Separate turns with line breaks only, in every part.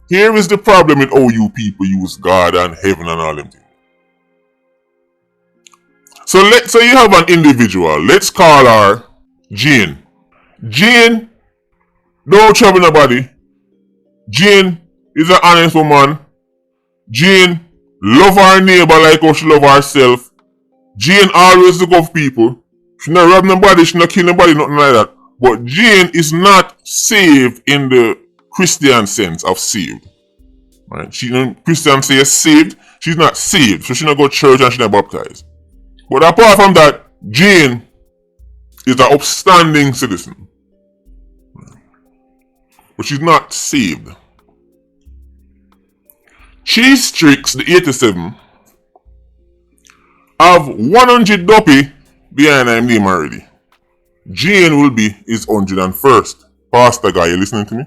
Here is the problem with how you people use God and heaven and all them things. So let's say you have an individual. Let's call her Jane. Jane don't trouble nobody. Jane is an honest woman. Jane love her neighbor like how she love herself. Jane always look out for people. She not rob nobody, she not kill nobody, nothing like that. But Jane is not saved in the Christian sense of saved. Right? Christians say saved, she's not saved. So she not go to church and she not baptized. But apart from that, Jane is an upstanding citizen. But she's not saved. Cheese Tricks, the 87, have 100 duppy behind her name already. Jane will be his 101st. Pastor guy, you listening to me?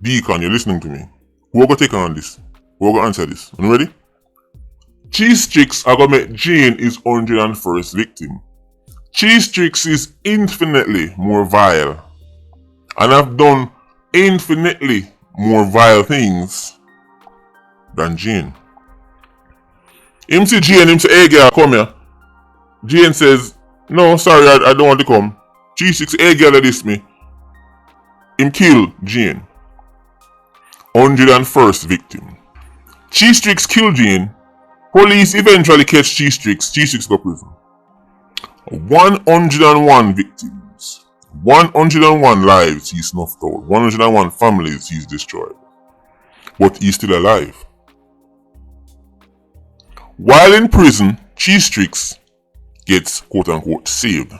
Deacon, you listening to me? Who are going to take on this? Who are going to answer this? You ready? Cheese Tricks are going to make Jane his 101st victim. Cheese Tricks is infinitely more vile. And have done infinitely more vile things than Jane. Him see Jane, him say, hey girl, come here. Jane says, no, sorry, I don't want to come. Cheese Tricks, hey girl, this me. Him kill Jane. 101st victim. Cheese Tricks kill Jane. Police eventually catch Cheese Tricks. Cheese Tricks go prison. 101 victims. 101 lives he's snuffed out. 101 families he's destroyed. But he's still alive. While in prison, Cheese Tricks gets quote unquote saved.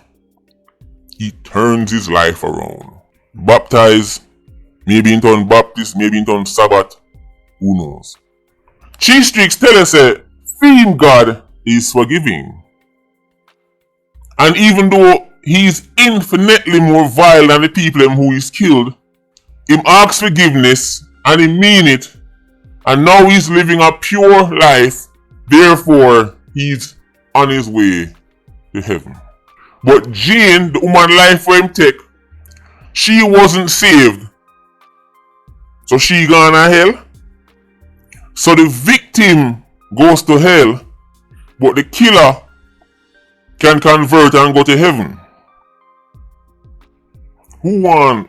He turns his life around. Baptized, maybe in turn Baptist, maybe in turn Sabbath, who knows. Cheese Tricks tell us that fearing God is forgiving. And even though he's infinitely more vile than the people who he's killed, him asks forgiveness and he mean it, and now he's living a pure life, therefore he's on his way to heaven. But Jane, the woman life for him take, she wasn't saved, so she gone to hell. So the victim goes to hell, but the killer can convert and go to heaven. Who want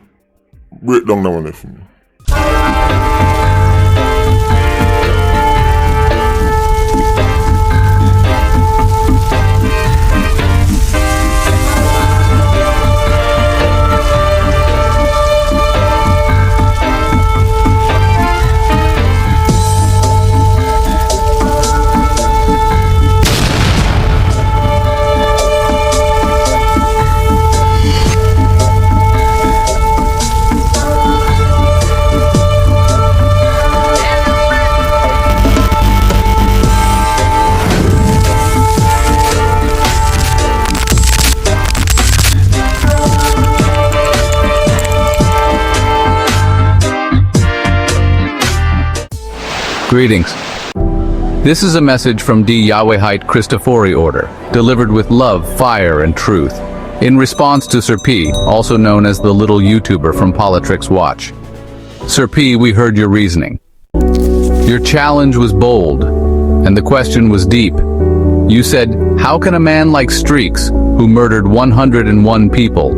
break down that one for me?
Greetings. This is a message from the Yahwehite Christafori order, delivered with love, fire, and truth, in response to Sir P, also known as the little YouTuber from Politrix Watch. Sir P, we heard your reasoning. Your challenge was bold, and the question was deep. You said, how can a man like Streaks, who murdered 101 people,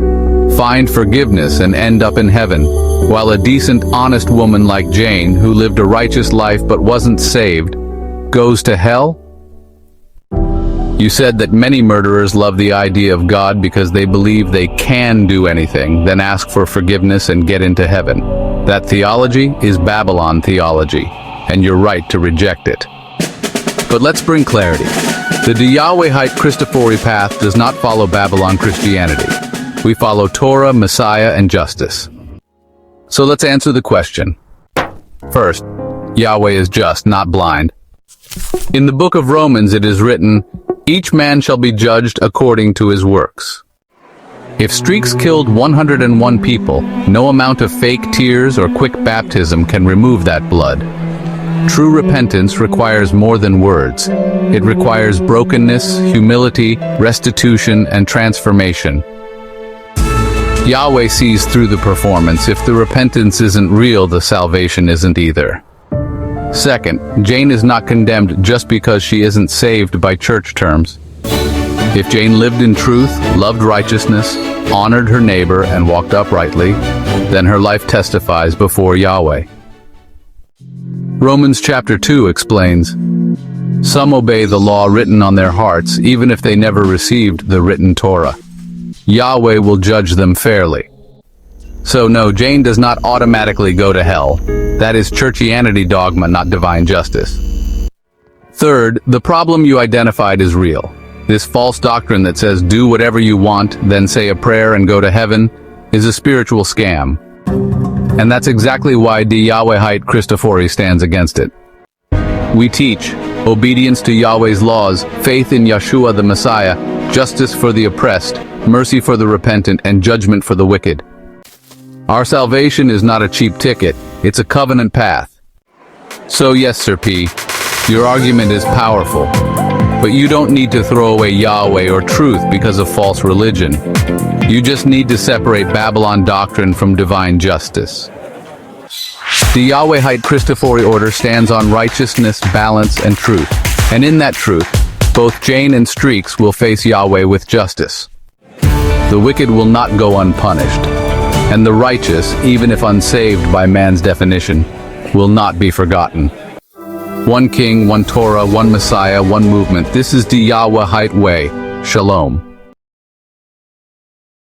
find forgiveness and end up in heaven, while a decent, honest woman like Jane, who lived a righteous life but wasn't saved, goes to hell? You said that many murderers love the idea of God because they believe they can do anything, then ask for forgiveness and get into heaven. That theology is Babylon theology, and you're right to reject it. But let's bring clarity. The Yahwehite Christafori path does not follow Babylon Christianity. We follow Torah, Messiah, and justice. So let's answer the question. First, Yahweh is just, not blind. In the book of Romans it is written, each man shall be judged according to his works. If Streaks killed 101 people, no amount of fake tears or quick baptism can remove that blood. True repentance requires more than words. It requires brokenness, humility, restitution, and transformation. Yahweh sees through the performance. If the repentance isn't real, the salvation isn't either. Second, Jane is not condemned just because she isn't saved by church terms. If Jane lived in truth, loved righteousness, honored her neighbor, and walked uprightly, then her life testifies before Yahweh. Romans chapter 2 explains, "Some obey the law written on their hearts, even if they never received the written Torah. Yahweh will judge them fairly." So no, Jane does not automatically go to hell. That is churchianity dogma, not divine justice. Third, the problem you identified is real. This false doctrine that says do whatever you want, then say a prayer and go to heaven, is a spiritual scam. And that's exactly why Yahwehite Christafori stands against it. We teach obedience to Yahweh's laws, faith in Yeshua the Messiah, justice for the oppressed, mercy for the repentant, and judgment for the wicked. Our salvation is not a cheap ticket, it's a covenant path. So yes, Sir P, your argument is powerful, but you don't need to throw away Yahweh or truth because of false religion. You just need to separate Babylon doctrine from divine justice. The Yahwehite Christafori order stands on righteousness, balance, and truth. And in that truth, both Jane and Streaks will face Yahweh with justice. The wicked will not go unpunished, and the righteous, even if unsaved by man's definition, will not be forgotten. One king, one Torah, one Messiah, one movement. This is the Yahwehite way. Shalom.